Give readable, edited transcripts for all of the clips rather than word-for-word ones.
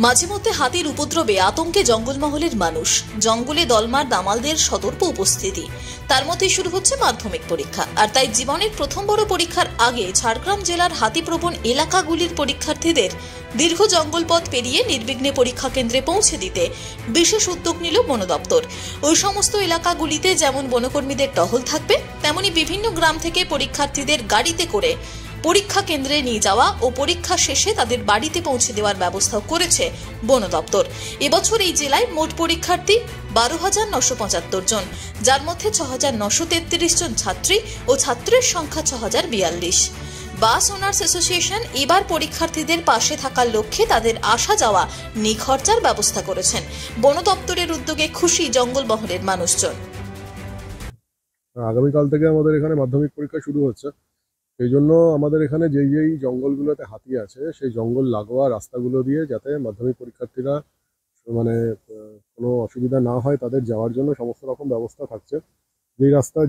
মাঝে মধ্যে হাতির উপদ্রবে আতঙ্কে জঙ্গলমহলের মানুষ। জঙ্গলে দলমার দামালদের সতর্ক উপস্থিতি। তার মধ্যে শুরু হচ্ছে মাধ্যমিক পরীক্ষা। আর তাই জীবনের প্রথম বড় পরীক্ষার আগে ঝাড়গ্রাম জেলার হাতিপ্রবণ এলাকাগুলির পরীক্ষার্থীদের দীর্ঘ জঙ্গলপথ পেরিয়ে নির্বিঘ্নে পরীক্ষা কেন্দ্রে পৌঁছে দিতে বিশেষ উদ্যোগ নিল বন দপ্তর। ওই সমস্ত এলাকাগুলিতে যেমন বনকর্মীদের টহল থাকবে, তেমনি বিভিন্ন গ্রাম থেকে পরীক্ষার্থীদের গাড়িতে করে পরীক্ষা কেন্দ্রে নিয়ে যাওয়া ও পরীক্ষা শেষে তাদের বাড়িতে পৌঁছে দেওয়ার ব্যবস্থা করেছে বন দপ্তর। এবছর এই জেলায় মোট পরীক্ষার্থী 12,975 জন, যার মধ্যে 6,933 জন ছাত্রী ও ছাত্রের সংখ্যা 6,042। বাস ওনার্স অ্যাসোসিয়েশন এবার পরীক্ষার্থীদের পাশে থাকার লক্ষ্যে তাদের আসা যাওয়া নিখরচার ব্যবস্থা করেছেন। বন দপ্তরের উদ্যোগে খুশি জঙ্গলমহলের মানুষজন। আগামীকাল থেকে আমাদের এখানে মাধ্যমিক পরীক্ষা শুরু হচ্ছে। সেই জন্য আমাদের এখানে যেই জঙ্গলগুলোতে হাতি আছে সেই জঙ্গল লাগোয়া রাস্তাগুলো দিয়ে যাতে মাধ্যমিক পরীক্ষার্থীরা কোনো অসুবিধা না হয় তাদের যাওয়ার জন্য সমস্ত রকম ব্যবস্থা থাকছে।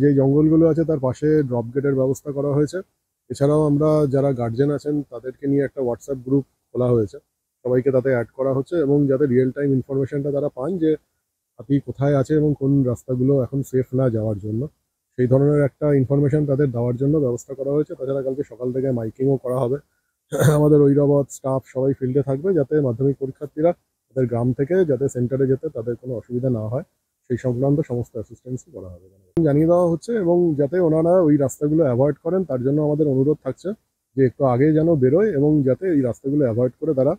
যেই জঙ্গলগুলো আছে তার পাশে ড্রপ গেটের ব্যবস্থা করা হয়েছে। এছাড়াও আমরা যারা গার্জেন আছেন তাদেরকে নিয়ে একটা হোয়াটসঅ্যাপ গ্রুপ খোলা হয়েছে, সবাইকে তাতে অ্যাড করা হচ্ছে এবং যাতে রিয়েল টাইম ইনফরমেশনটা তারা পান যে হাতি কোথায় আছে এবং কোন রাস্তাগুলো এখন সেফ না যাওয়ার জন্য, সেই ধরনের একটা ইনফরমেশন তাদের দেওয়ার জন্য ব্যবস্থা করা হয়েছে। তাছাড়া কালকে সকাল থেকে মাইকিংও করা হবে। আমাদের ঐরাবত স্টাফ সবাই ফিল্ডে থাকবে যাতে মাধ্যমিক পরীক্ষার্থীরা তাদের গ্রাম থেকে যাতে সেন্টারে যেতে তাদের কোনো অসুবিধা না হয় সেই সংক্রান্ত সমস্ত অ্যাসিস্ট্যান্সই করা হবে, জানিয়ে দেওয়া হচ্ছে। এবং যাতে ওনারা ওই রাস্তাগুলো অ্যাভয়েড করেন তার জন্য আমাদের অনুরোধ থাকছে যে একটু আগে যেন বেরোয় এবং যাতে এই রাস্তাগুলো অ্যাভয়েড করে তারা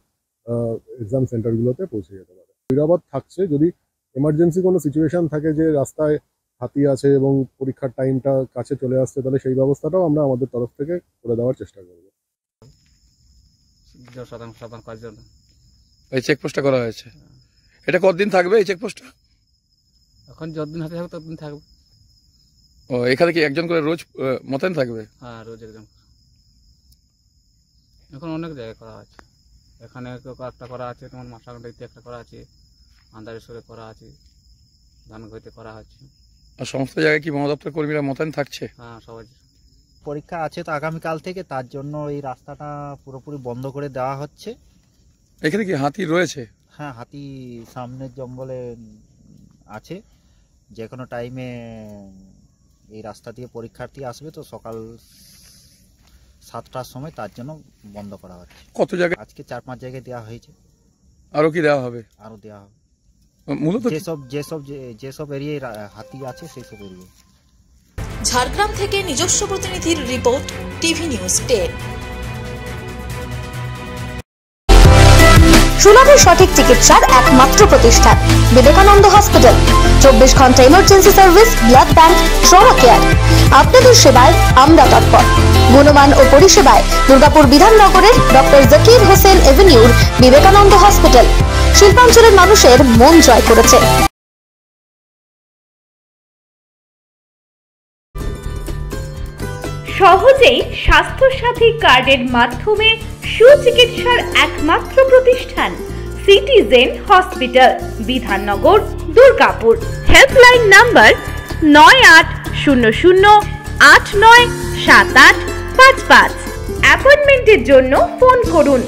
এক্সাম সেন্টারগুলোতে পৌঁছে যেতে পারে। ঐরাবত থাকছে যদি এমার্জেন্সি কোনো সিচুয়েশন থাকে যে রাস্তায় হাতি আছে এবং পরীক্ষার টাইমটা কাছে চলে আসছে, তাহলে সেই ব্যবস্থাটাও আমরা আমাদের তরফ থেকে করে দেওয়ার চেষ্টা করব। এই চেকপোস্টটা করা হয়েছে, এটা কতদিন থাকবে এই চেকপোস্টটা? এখন যতদিন হাতে থাকবে ততদিন থাকবে। ও, এখানে কি একজন করে রোজ মোতায়েন থাকবে? হ্যাঁ, রোজ একজন। এখন অনেক জায়গায় করা আছে, এখানে একটা করা আছে, তোমার মাসাগন্ডাইতে একটা করা আছে, আন্দারেশ্বরে করা আছে, ধানগইতে করা আছে। আর সমস্ত জায়গায় কি বন দপ্তর কর্মীরা মোতায়েন থাকছে? হ্যাঁ, সবাই। পরীক্ষা আছে তো আগামীকাল থেকে, তার জন্য এই রাস্তাটা পুরোপুরি বন্ধ করে দেওয়া হচ্ছে। এখানে কি হাতি রয়েছে? হ্যাঁ, হাতি সামনের জঙ্গলে আছে। যে কোনো টাইমে এই রাস্তা দিয়ে পরীক্ষার্থী আসবে তো সকাল 7টার সময়, তার জন্য বন্ধ করা হচ্ছে। কত জায়গায়? আজকে 4-5 জায়গায় দেওয়া হয়েছে। আরো কি দেওয়া হবে? আরো দেওয়া হবে। মূলত যেসব এরিয়ায় হাতি আছে সেই সব এরিয়ায়। ঝাড়গ্রাম থেকে নিজস্ব প্রতিনিধির রিপোর্ট, টিভি নিউজ 10। সুলভে সঠিক চিকিৎসার একমাত্র প্রতিষ্ঠান বিবেকানন্দ হসপিটাল। 24 ঘন্টা emergency service, blood bank, trauma care. আপনাদের সেবায় আমরা তৎপর। গুণমান ও পরিষেবায় দুর্গাপুর বিধাননগরের ডক্টর জাকির হোসেন এভিনিউর বিবেকানন্দ হসপিটাল শিল্পাঞ্চলের মানুষের মন জয় করেছে। সহজেই স্বাস্থ্যসাথী কার্ডের মাধ্যমে সুচিকিৎসার একমাত্র প্রতিষ্ঠান citizen hospital, Bidhannagar, Durgapur. Helpline number 9800897855। অ্যাপয়েন্টমেন্টের জন্য ফোন করুন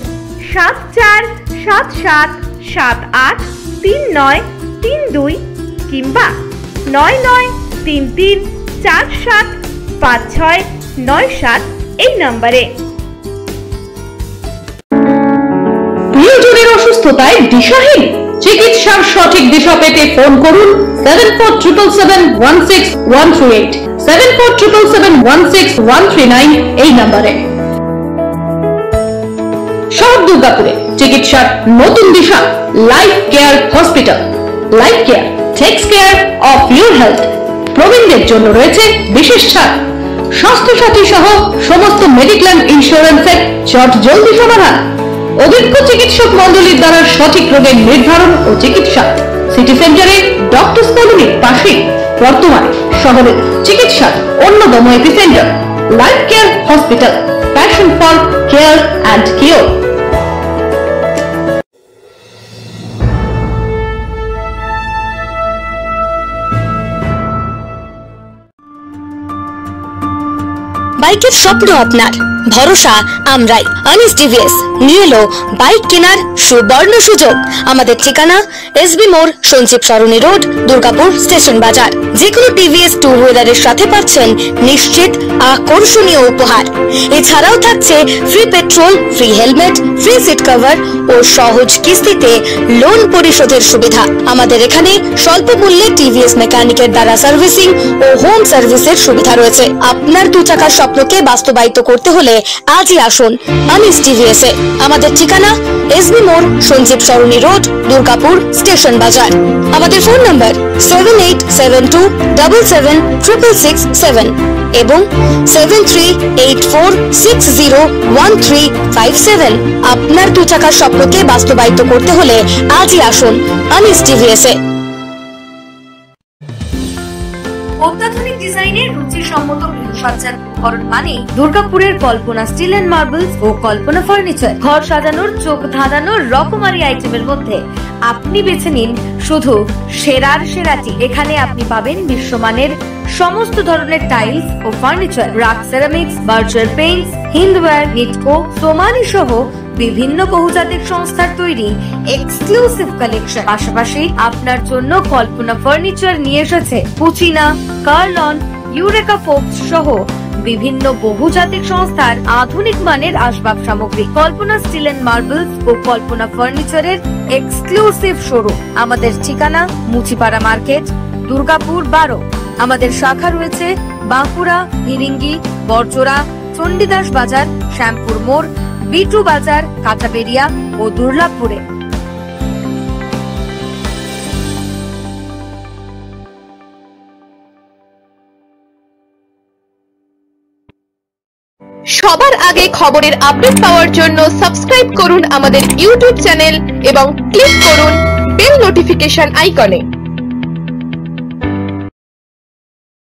7477783932 কিংবা 9933475697 এই নম্বরে। প্রিয়জনের অসুস্থতায় দিশাহীন, চিকিৎসার সঠিক দিশা পেতে ফোন করুন 7477716138, 7477716139 এই নম্বরে। শহর দুর্গাপুরে চিকিৎসার নতুন দিশা Life Care hospital. Life Care takes care of your health. প্রবীণদের জন্য রয়েছে বিশেষ ছাড়। স্বাস্থ্যসাথী সহ সমস্ত মেডিক্লেম ইন্স্যুরেন্সের চট জলদি সমাধান। অভিজ্ঞ চিকিৎসক মন্ডলীর দ্বারা সঠিক রোগের নির্ধারণ ও চিকিৎসা। সিটি সেন্টারে ডক্টর কলোনির পাশে বর্তমানে শহরের চিকিৎসার অন্যতম epicentre life Care hospital, passion for care and cure. বাইকের স্বপ্ন আপনার, ভরসা আমরাই। আনিস টিভিএস নিয়ে এলো বাইক কেনার সুবর্ণ সুযোগ। আমাদের ঠিকানা এসবি মোড়, সঞ্জীব সরণি রোড, দুর্গাপুর স্টেশন বাজার। যেকোনো টিভিএস টু হুইলারের সাথে পাচ্ছেন নিশ্চিত আকর্ষণীয় উপহার। এছাড়াও থাকছে free petrol, free helmet, free seat cover ও সহজ কিস্তিতে লোন পরিশোধের সুবিধা। আমাদের এখানে স্বল্প মূল্যে টিভিএস মেকানিকের দ্বারা সার্ভিসিং ও হোম সার্ভিসের সুবিধা রয়েছে। আপনার 2 চাকার স্বপ্নকে বাস্তবায়িত করতে হলে আজই আসুন আনিস টিভিএস এ। আমাদের ঠিকানা এসবি মোড়, সঞ্জীব সরণি রোড, দুর্গাপুর স্টেশন বাজার। আমাদের ফোন নাম্বার 7872776667 এবং 7384601357। আপনার 2 চাকার স্বপ্নকে বাস্তবায়িত করতে হলে আজই আসুন আনিস টিভিএস এ। অত্যাধুনিক ডিজাইনের রুচিসম্মত গৃহসজ্জার উপকরণ মানে দুর্গাপুরের কল্পনা স্টিল এন্ড মার্বেলস ও কল্পনা ফার্নিচার। ঘর সাজানোর, চোখ ধাঁধানোর রকমারি আইটেমের মধ্যে আপনি বেছে নিন শুধু সেরার সেরাটি। এখানে আপনি পাবেন বিশ্বমানের সমস্ত ধরনের টাইলস ও furniture, RAK ceramics, Berger Paints, Hindware, Nitco, Somany সহ বিভিন্ন বহুজাতিক সংস্থার তৈরি এক্সক্লুসিভ কালেকশন। পাশাপাশি আপনার জন্য কল্পনা ফার্নিচার নিয়ে এসেছে পুচিনা, কার্লন, ইউরেকা ফোর্বস সহ বিভিন্ন বহুজাতিক সংস্থার আধুনিক মানের আসবাব সামগ্রী। কল্পনা স্টিল এন্ড মার্বেলস ও কল্পনা ফার্নিচারের এক্সক্লুসিভ শোরুম। আমাদের ঠিকানা মুচিপাড়া মার্কেট, দুর্গাপুর 12। আমাদের শাখা রয়েছে বাঁকুড়া, হিরিঙ্গি, বড়জোড়া, চণ্ডীদাস বাজার, শ্যামপুর মোড়, বিটু বাজার, কাটাবেরিয়া ও দুর্লাভপুরে। সবার আগে খবরের আপডেট পাওয়ার জন্য সাবস্ক্রাইব করুন আমাদের ইউটিউব চ্যানেল এবং ক্লিক করুন বেল নোটিফিকেশন আইকনে।